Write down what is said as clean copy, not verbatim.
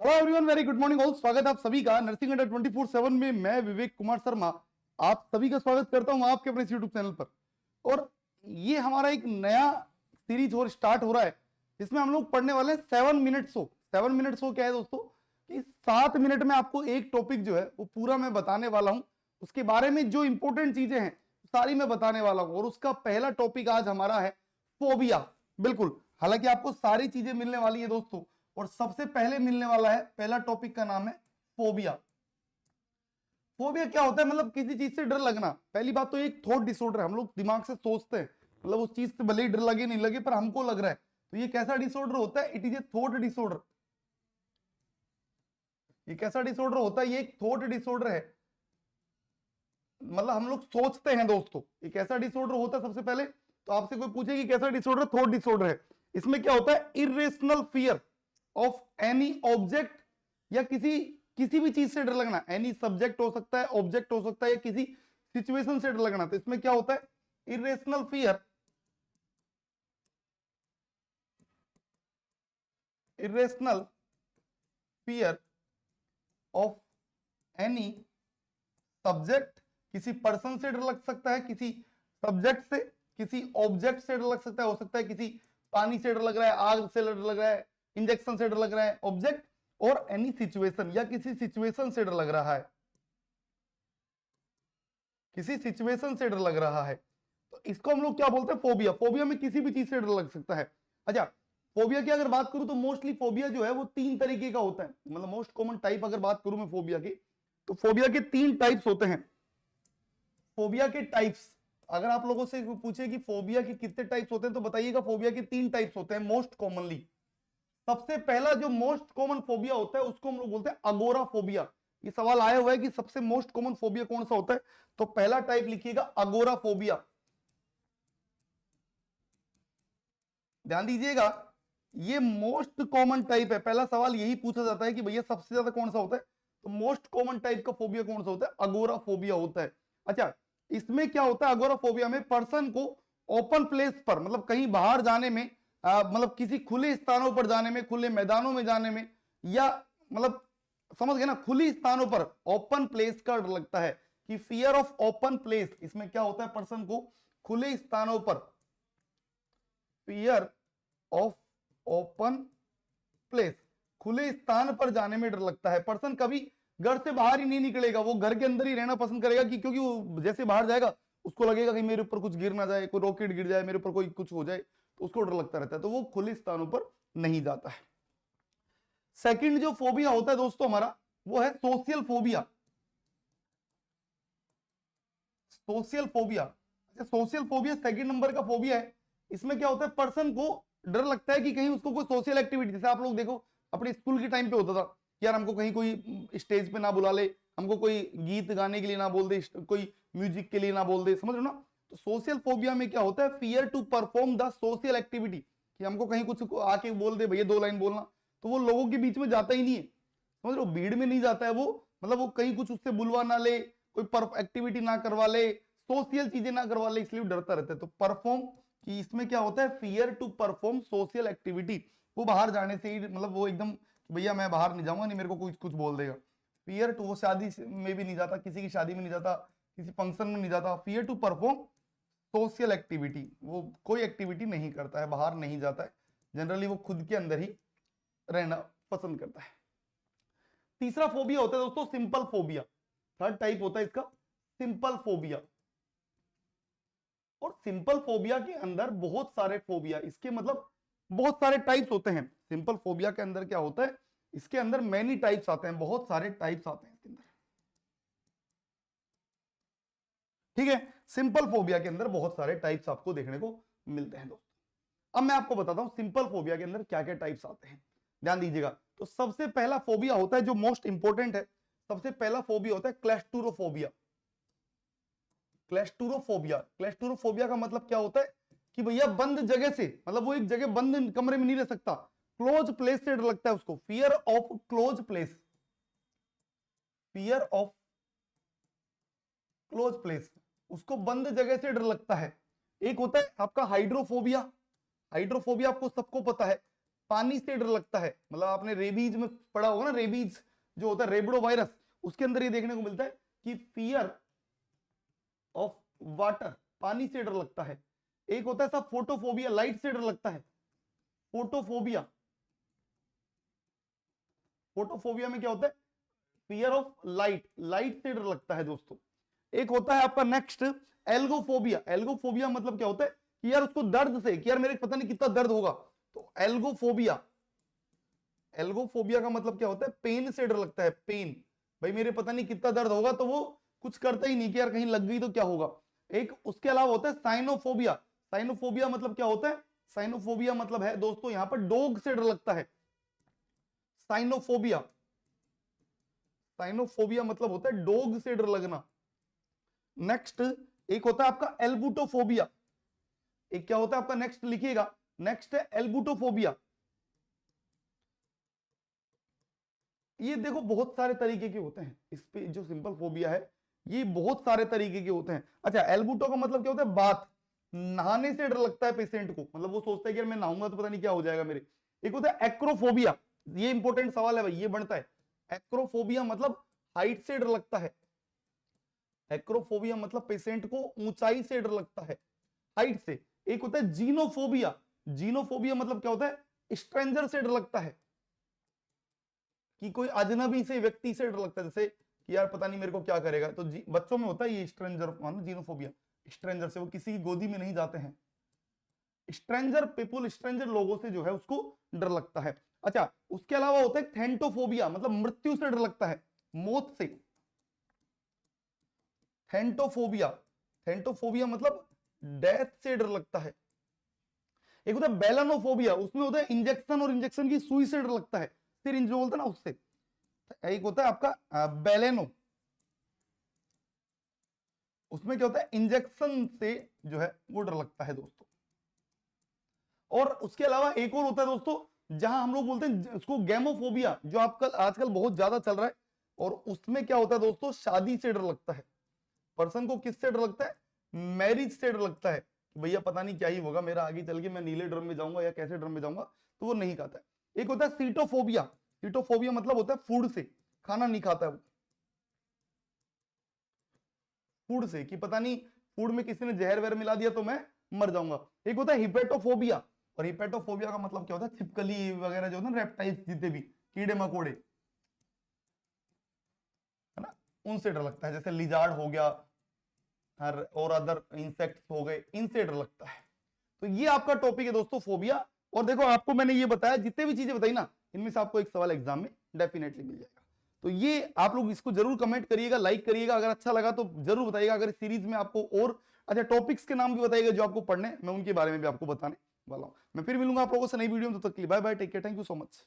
Hello everyone, very good morning all. स्वागत है आप सभी का नर्सिंग अड्डा 24/7 में। मैं विवेक कुमार शर्मा आप सभी का स्वागत करता हूं आपके अपने यूट्यूब चैनल पर। और ये हमारा एक नया सीरीज और स्टार्ट हो रहा है जिसमें हम लोग पढ़ने वाले हैं 7 मिनट शो। 7 मिनट शो क्या है दोस्तों कि 7 मिनट में आपको एक टॉपिक जो है वो पूरा मैं बताने वाला हूं। उसके बारे में जो इंपॉर्टेंट चीजें हैं सारी मैं बताने वाला हूं। और उसका पहला टॉपिक आज हमारा है फोबिया। बिल्कुल, हालांकि आपको सारी चीजें मिलने वाली है दोस्तों। और सबसे पहले मिलने वाला है पहला टॉपिक का नाम है फोबिया। फोबिया क्या होता है? मतलब किसी चीज से डर लगना। पहली बात तो एक थॉट डिसऑर्डर है। हम लोग दिमाग से सोचते हैं, मतलब उस चीज से भले ही डर लगे नहीं लगे पर हमको लग रहा है। तो ये कैसा डिसऑर्डर होता है? It is a thought disorder. ये कैसा डिसऑर्डर होता है? ये एक थॉट डिसऑर्डर है। मतलब हम लोग सोचते हैं दोस्तों। ये कैसा डिसऑर्डर होता है? सबसे पहले तो आपसे कोई पूछे कि कैसा डिसऑर्डर? थॉट डिसऑर्डर है। इसमें क्या होता है? Irrational fear of any object या किसी किसी भी चीज से डर लगना। एनी सब्जेक्ट हो सकता है, ऑब्जेक्ट हो सकता है, या किसी सिचुएशन से डर लगना। तो इसमें क्या होता है? Irrational fear, irrational fear of any subject. किसी पर्सन से डर लग सकता है, किसी सब्जेक्ट से, किसी ऑब्जेक्ट से डर लग सकता है। हो सकता है किसी पानी से डर लग रहा है, आग से डर लग रहा है, इंजेक्शन से डर लग रहा है, ऑब्जेक्ट। और एनी सिचुएशन, या किसी सिचुएशन से डर लग रहा है, किसी सिचुएशन से डर लग रहा है। तो इसको हम लोग क्या बोलते हैं? फोबिया। फोबिया में किसी भी चीज से डर लग सकता है। अच्छा, फोबिया की अगर बात करूं तो मोस्टली फोबिया जो है वो 3 तरीके का होता है। मतलब मोस्ट कॉमन टाइप अगर बात करूं मैं फोबिया की, तो फोबिया के 3 टाइप्स होते हैं। फोबिया के टाइप्स, अगर आप लोगों से पूछे कि फोबिया के कितने टाइप्स होते हैं तो बताइएगा फोबिया के 3 टाइप्स होते हैं मोस्ट कॉमनली। सबसे पहला जो मोस्ट कॉमन फोबिया होता है उसको हम लोग बोलते हैं अगोरा फोबिया। ये सवाल आया हुआ है कि सबसे मोस्ट कॉमन फोबिया कौन सा होता है, तो पहला टाइप लिखिएगा अगोरा फोबिया। ध्यान दीजिएगा, ये मोस्ट कॉमन टाइप है। पहला सवाल यही पूछा जाता है कि भैया सबसे ज्यादा कौन सा होता है, तो मोस्ट कॉमन टाइप का फोबिया कौन सा होता है? अगोरा फोबिया होता है। अच्छा, इसमें क्या होता है? अगोरा फोबिया में पर्सन को ओपन प्लेस पर, मतलब कहीं बाहर जाने में, मतलब किसी खुले स्थानों पर जाने में, खुले मैदानों में जाने में, या मतलब समझ गए ना, खुली स्थानों पर ओपन प्लेस का डर लगता है कि फियर ऑफ ओपन प्लेस। इसमें क्या होता है? पर्सन को खुले स्थानों पर, फियर ऑफ ओपन प्लेस, खुले स्थान पर जाने में डर लगता है। पर्सन कभी घर से बाहर ही नहीं निकलेगा, वो घर के अंदर ही रहना पसंद करेगा कि क्योंकि वो जैसे बाहर जाएगा उसको लगेगा कि मेरे ऊपर कुछ गिर ना जाए, कोई रॉकेट गिर जाए, मेरे ऊपर कोई कुछ हो जाए, तो उसको डर लगता रहता है। तो वो खुले स्थानों पर नहीं जाता है। सेकंड जो फोबिया होता है दोस्तों हमारा, वो है सोशल फोबिया। सोशल फोबिया, अच्छा सोशल फोबिया सेकंड नंबर का फोबिया है। इसमें क्या होता है? पर्सन को डर लगता है कि कहीं उसको कोई सोशल एक्टिविटी, जैसे आप लोग देखो अपने स्कूल के टाइम पे होता था कि यार हमको कहीं कोई स्टेज पे ना बुला ले, हमको कोई गीत गाने के लिए ना बोल दे, कोई म्यूजिक के लिए ना बोल दे, समझ रहे हो ना। तो सोशल फोबिया में क्या होता है? Fear to perform the social activity, कि हमको कहीं कुछ आके बोल दे भैया 2 लाइन बोलना, तो वो लोगों के बीच में जाता ही नहीं है। समझ लो, भीड़ में नहीं जाता है वो। मतलब वो कहीं कुछ उससे बुलवा ना ले, कोई एक्टिविटी ना करवा ले, सोशल चीजें ना करवा ले, इसलिए डरता रहता है। तो परफॉर्म कि इसमें क्या होता है? Fear to perform social activity. वो बाहर जाने से ही मतलब वो एकदम भैया मैं बाहर नहीं जाऊंगा, नहीं मेरे को कोई कुछ बोल देगा। फियर टू, वो शादी में भी नहीं जाता, किसी की शादी में नहीं जाता, किसी फंक्शन में नहीं जाता। Fear to perform social activity, वो कोई एक्टिविटी नहीं करता है, बाहर नहीं जाता है। जनरली वो खुद के अंदर ही रहना पसंद करता है। तीसरा फोबिया होता है दोस्तों सिंपल फोबिया। थर्ड टाइप होता है इसका सिंपल फोबिया। और सिंपल फोबिया के अंदर बहुत सारे फोबिया, इसके मतलब बहुत सारे टाइप्स होते हैं। सिंपल फोबिया के अंदर क्या होता है? इसके अंदर मैनी टाइप्स आते हैं, बहुत सारे टाइप्स आते हैं इसके अंदर। ठीक है, सिंपल फोबिया के अंदर बहुत सारे टाइप्स आपको देखने को मिलते हैं दोस्तों। अब मैं आपको बताता हूं सिंपल फोबिया के अंदर क्या क्या टाइप्स आते हैं। ध्यान दीजिएगा, तो सबसे पहला फोबिया होता है जो मोस्ट इंपॉर्टेंट है। सबसे पहला फोबिया होता है क्लैस्ट्रोफोबिया। क्लैस्ट्रोफोबिया, क्लैस्ट्रोफोबिया का मतलब क्या होता है कि भैया बंद जगह से, मतलब वो एक जगह बंद कमरे में नहीं रह सकता, क्लोज प्लेस से डर लगता है उसको। Fear of close place, fear of close place, उसको बंद जगह से डर लगता है। एक होता है आपका हाइड्रोफोबिया। हाइड्रोफोबिया आपको सबको पता है, पानी से डर लगता है, मतलब आपने रेबीज में पढ़ा होगा ना, रेबीज जो होता है रेबिडो वायरस, उसके अंदर ये देखने को मिलता है कि फियर ऑफ वाटर, पानी से डर लगता है। एक होता है सब फोटोफोबिया, लाइट से डर लगता है, फोटोफोबिया। फोटोफोबिया में क्या होता है, फियर ऑफ लाइट, लाइट से डर लगता है दोस्तों। एक होता है आपका नेक्स्ट एल्गोफोबिया। एल्गोफोबिया मतलब क्या होता है कि यार उसको दर्द से, कि यार मेरे पता नहीं कितना दर्द होगा, तो एल्गोफोबिया। एल्गोफोबिया का मतलब क्या होता है, पेन से डर लगता है, पेन, भाई मेरे पता नहीं कितना दर्द होगा, तो वो कुछ करता ही नहीं कि यार कहीं लग गई तो क्या होगा। एक उसके अलावा होता है साइनोफोबिया। साइनोफोबिया मतलब क्या होता है, साइनोफोबिया मतलब है दोस्तों यहां पर डॉग से डर लगता है, साइनोफोबिया। साइनोफोबिया मतलब होता है डॉग से डर लगना। नेक्स्ट एक होता है आपका एल्बुटोफोबिया। एक क्या होता है आपका, नेक्स्ट लिखिएगा, नेक्स्ट है एल्बुटोफोबिया। ये देखो बहुत सारे तरीके के होते हैं, इस पे जो सिंपल फोबिया है ये बहुत सारे तरीके के होते हैं। अच्छा, एल्बुटो का मतलब क्या होता है, बात, नहाने से डर लगता है पेशेंट को, मतलब वो सोचता है कि यार मैं नहाऊंगा तो पता नहीं क्या हो जाएगा मेरे। एक होता है एक्रोफोबिया, ये इंपॉर्टेंट सवाल है भाई, ये बनता है। एक्रोफोबिया मतलब हाइट से डर लगता है, एक्रोफोबिया मतलब पेशेंट को ऊंचाई से डर लगता है, हाइट से। एक होता है जीनोफोबिया। जीनोफोबिया मतलब क्या होता है, स्ट्रेंजर से डर लगता है, कि कोई अजनबी से व्यक्ति से डर लगता है, जैसे कि यार पता नहीं मेरे को क्या करेगा, तो बच्चों में होता है ये स्ट्रेंजर मानो जीनोफोबिया, स्ट्रेंजर से, वो किसी की गोदी में नहीं जाते हैं, स्ट्रेंजर पीपुल, स्ट्रेंजर लोगों से जो है उसको डर लगता है। अच्छा, उसके अलावा होता है थेंटोफोबिया, मतलब मृत्यु से डर लगता है, मौत से, थेंटोफोबिया। थेंटोफोबिया मतलब डेथ से डर लगता है। एक होता है बेलानोफोबिया, उसमें होता है इंजेक्शन और इंजेक्शन की सुई से डर लगता है, सिरिंज जो बोलता है ना उससे। एक होता है आपका बेलेनो, उसमें क्या होता है इंजेक्शन से जो है वो डर लगता है दोस्तों। और उसके अलावा एक और होता है दोस्तों, जहां हम लोग बोलते हैं उसको गैमोफोबिया, जो आपका आजकल बहुत ज्यादा चल रहा है, और उसमें क्या होता है दोस्तों, शादी से डर लगता है। पर्सन को किससे डर लगता है, मैरिज से डर लगता है, कि भैया पता नहीं क्या ही होगा मेरा आगे चल के, मैं नीले ड्रम में जाऊंगा या कैसे ड्रम में जाऊंगा, तो वो नहीं खाता है। एक होता है सीटोफोबिया। सीटोफोबिया मतलब होता है फूड से, खाना नहीं खाता है वो, फूड से, कि पता नहीं फूड में किसी ने जहर वहर मिला दिया तो मैं मर जाऊंगा। एक होता है हिपेटोफोबिया, और हिपेटोफोबिया का मतलब क्या होता है, छिपकली वगैरह जो होता है रेप्टाइल्स, जितने भी कीड़े मकोड़े है ना, उनसे डर लगता है, जैसे लिजार्ड हो गया और अदर इंसेक्ट्स हो गए, इनसे डर लगता है। तो ये आपका टॉपिक है दोस्तों, फोबिया। और देखो आपको मैंने ये बताया, जितने भी चीजें बताई ना, इनमें से आपको एक सवाल एग्जाम में डेफिनेटली मिल जाएगा। तो ये आप लोग इसको जरूर कमेंट करिएगा, लाइक करिएगा, अगर अच्छा लगा तो जरूर बताइएगा। अगर सीरीज में आपको और अच्छा टॉपिक्स के नाम भी बताइएगा जो आपको पढ़ने, मैं उनके बारे में भी आपको बताने वाला हूं। मैं फिर मिलूंगा आप लोगों से नई वीडियो में, तब तक के लिए bye bye, take care, thank you so much.